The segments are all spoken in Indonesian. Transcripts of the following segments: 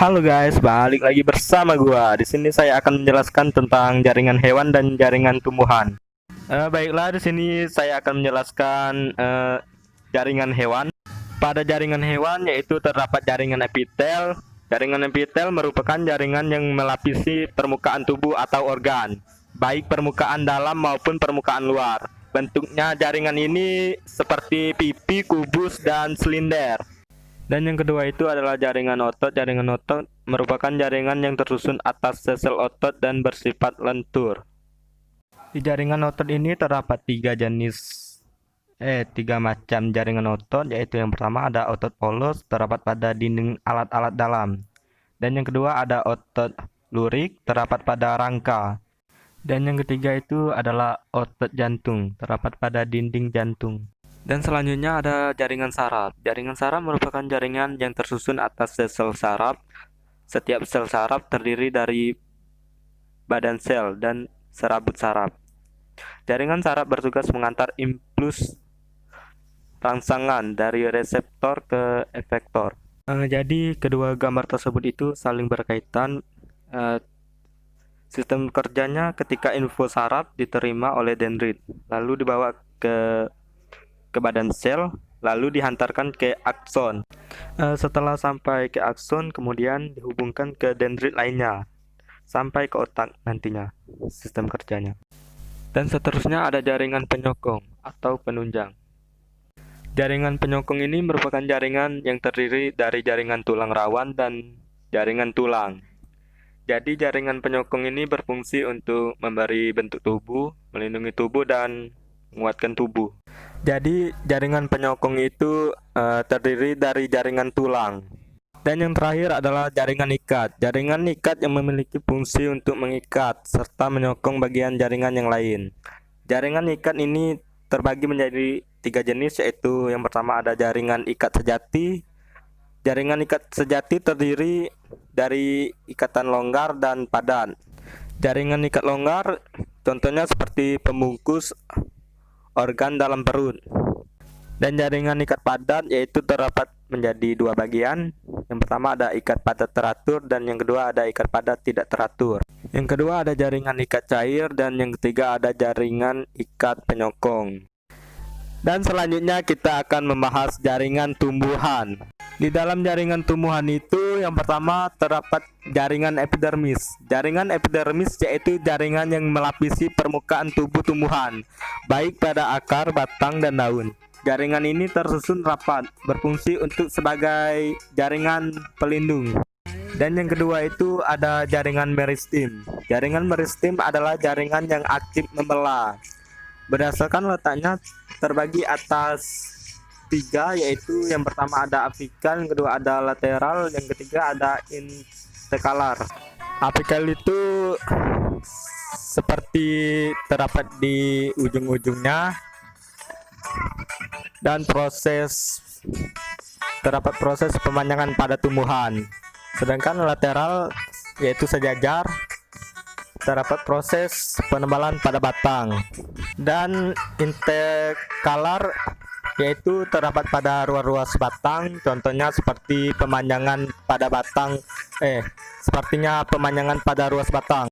Halo guys, balik lagi bersama gua. Di sini saya akan menjelaskan tentang jaringan hewan dan jaringan tumbuhan. Baiklah, di sini saya akan menjelaskan jaringan hewan. Pada jaringan hewan yaitu terdapat jaringan epitel. Jaringan epitel merupakan jaringan yang melapisi permukaan tubuh atau organ, baik permukaan dalam maupun permukaan luar. Bentuknya jaringan ini seperti pipi, kubus, dan silinder. Dan yang kedua itu adalah jaringan otot. Jaringan otot merupakan jaringan yang tersusun atas sel otot dan bersifat lentur. Di jaringan otot ini terdapat tiga macam jaringan otot, yaitu yang pertama ada otot polos, terdapat pada dinding alat-alat dalam. Dan yang kedua ada otot lurik, terdapat pada rangka. Dan yang ketiga itu adalah otot jantung, terdapat pada dinding jantung. Dan selanjutnya ada jaringan saraf. Jaringan saraf merupakan jaringan yang tersusun atas sel saraf. Setiap sel saraf terdiri dari badan sel dan serabut saraf. Jaringan saraf bertugas mengantar impuls rangsangan dari reseptor ke efektor. Jadi kedua gambar tersebut itu saling berkaitan. Sistem kerjanya ketika info saraf diterima oleh dendrit, lalu dibawa ke badan sel, lalu dihantarkan ke akson. Setelah sampai ke akson, kemudian dihubungkan ke dendrit lainnya sampai ke otak nantinya sistem kerjanya. Dan seterusnya ada jaringan penyokong atau penunjang. Jaringan penyokong ini merupakan jaringan yang terdiri dari jaringan tulang rawan dan jaringan tulang. Jadi jaringan penyokong ini berfungsi untuk memberi bentuk tubuh, melindungi tubuh, dan menguatkan tubuh. Jadi jaringan penyokong itu terdiri dari jaringan tulang. Dan yang terakhir adalah jaringan ikat. Jaringan ikat yang memiliki fungsi untuk mengikat serta menyokong bagian jaringan yang lain. Jaringan ikat ini terbagi menjadi 3 jenis, yaitu yang pertama ada jaringan ikat sejati. Jaringan ikat sejati terdiri dari ikatan longgar dan padat. Jaringan ikat longgar contohnya seperti pembungkus organ dalam perut. Dan jaringan ikat padat yaitu terdapat menjadi 2 bagian. Yang pertama ada ikat padat teratur dan yang kedua ada ikat padat tidak teratur. Yang kedua ada jaringan ikat cair dan yang ketiga ada jaringan ikat penyokong. Dan selanjutnya kita akan membahas jaringan tumbuhan. Di dalam jaringan tumbuhan itu yang pertama terdapat jaringan epidermis. Jaringan epidermis yaitu jaringan yang melapisi permukaan tubuh tumbuhan, baik pada akar, batang, dan daun. Jaringan ini tersusun rapat, berfungsi untuk sebagai jaringan pelindung. Dan yang kedua itu ada jaringan meristem. Jaringan meristem adalah jaringan yang aktif membelah. Berdasarkan letaknya terbagi atas 3, yaitu yang pertama ada apikal, yang kedua ada lateral, yang ketiga ada interkalar. Apikal itu seperti terdapat di ujung-ujungnya dan terdapat proses pemanjangan pada tumbuhan. Sedangkan lateral yaitu sejajar, terdapat proses penebalan pada batang. Dan interkalar yaitu terdapat pada ruas-ruas batang, contohnya seperti pemanjangan pada batang sepertinya pemanjangan pada ruas batang.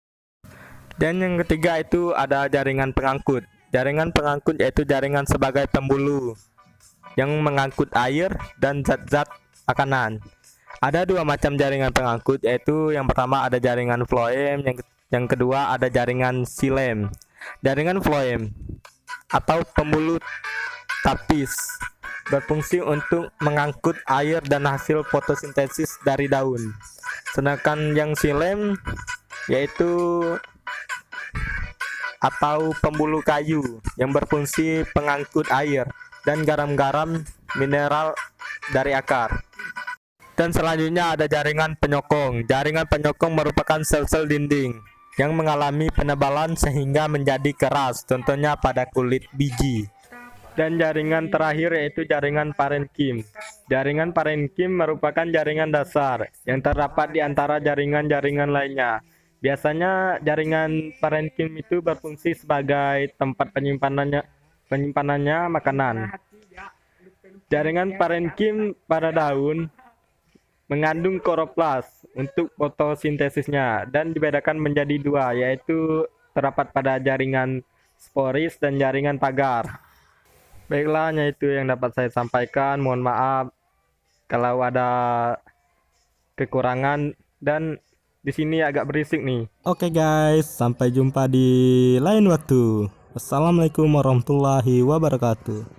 Dan yang ketiga itu ada jaringan pengangkut. Jaringan pengangkut yaitu jaringan sebagai pembuluh yang mengangkut air dan zat-zat makanan. Ada 2 macam jaringan pengangkut, yaitu yang pertama ada jaringan floem, yang kedua ada jaringan xilem. Jaringan floem atau pembuluh tapis berfungsi untuk mengangkut air dan hasil fotosintesis dari daun. Sedangkan yang xilem yaitu atau pembuluh kayu yang berfungsi pengangkut air dan garam-garam mineral dari akar. Dan selanjutnya ada jaringan penyokong. Jaringan penyokong merupakan sel-sel dinding yang mengalami penebalan sehingga menjadi keras, contohnya pada kulit biji. Dan jaringan terakhir yaitu jaringan parenkim. Jaringan parenkim merupakan jaringan dasar yang terdapat di antara jaringan-jaringan lainnya. Biasanya jaringan parenkim itu berfungsi sebagai tempat penyimpanannya makanan. Jaringan parenkim pada daun mengandung kloroplas untuk fotosintesisnya dan dibedakan menjadi dua, yaitu terdapat pada jaringan sporis dan jaringan pagar. Baiklah, hanya itu yang dapat saya sampaikan. Mohon maaf kalau ada kekurangan dan di sini agak berisik nih. Oke guys, sampai jumpa di lain waktu. Wassalamualaikum warahmatullahi wabarakatuh.